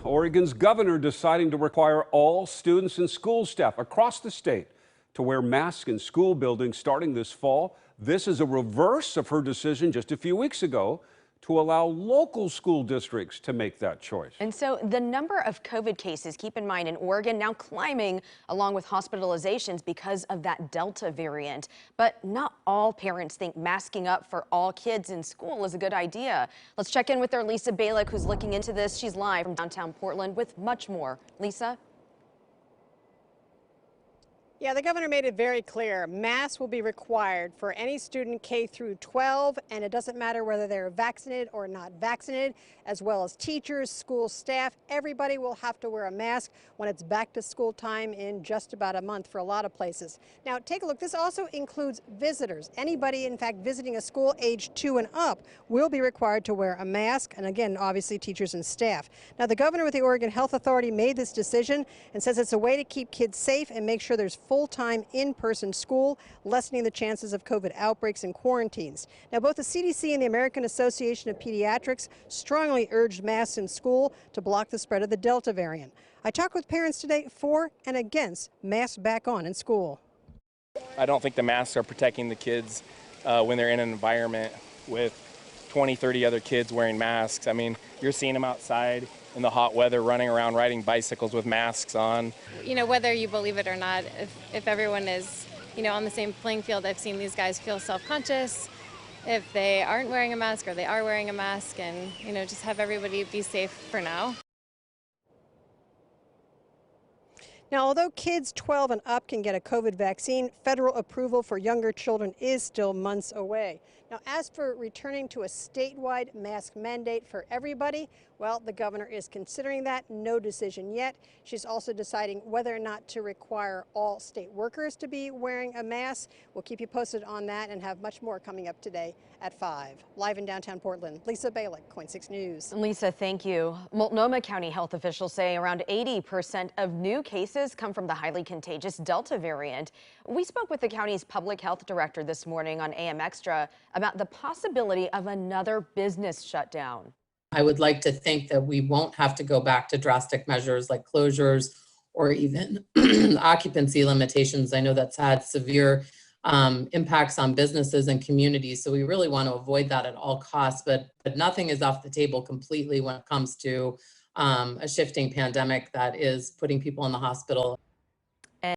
Oregon's governor deciding to require all students and school staff across the state to wear masks in school buildings starting this fall. This is a reverse of her decision just a few weeks ago to allow local school districts to make that choice. And so the number of COVID cases, keep in mind, in Oregon now climbing along with hospitalizations because of that Delta variant. But not all parents think masking up for all kids in school is a good idea. Let's check in with our Lisa Balick, who's looking into this. She's live from downtown Portland with much more. Lisa? Yeah, the governor made it very clear. Masks will be required for any student K through 12, and it doesn't matter whether they're vaccinated or not vaccinated, as well as teachers, school staff. Everybody will have to wear a mask when it's back to school time in just about a month for a lot of places. Now, take a look. This also includes visitors. Anybody, in fact, visiting a school age 2 and up will be required to wear a mask, and again, obviously teachers and staff. Now, the governor with the Oregon Health Authority made this decision and says it's a way to keep kids safe and make sure there's full-time in-person school, lessening the chances of COVID outbreaks and quarantines. Now, both the CDC and the American Association of Pediatrics strongly urged masks in school to block the spread of the Delta variant. I talked with parents today for and against masks back on in school. I don't think the masks are protecting the kids when they're in an environment with 20, 30 other kids wearing masks. I mean, you're seeing them outside in the hot weather running around riding bicycles with masks on. You know, whether you believe it or not, if everyone is, on the same playing field, I've seen these guys feel self-conscious if they aren't wearing a mask or they are wearing a mask, and, just have everybody be safe for now. Now, although kids 12 and up can get a COVID vaccine, federal approval for younger children is still months away. Now, as for returning to a statewide mask mandate for everybody, well, the governor is considering that. No decision yet. She's also deciding whether or not to require all state workers to be wearing a mask. We'll keep you posted on that and have much more coming up today at 5. Live in downtown Portland, Lisa Balick, KOIN 6 News. Lisa, thank you. Multnomah County health officials say around 80% of new cases come from the highly contagious Delta variant. We spoke with the county's public health director this morning on AM Extra about the possibility of another business shutdown. I would like to think that we won't have to go back to drastic measures like closures or even occupancy limitations. I know that's had severe impacts on businesses and communities, so we really want to avoid that at all costs, but nothing is off the table completely when it comes to a shifting pandemic that is putting people in the hospital.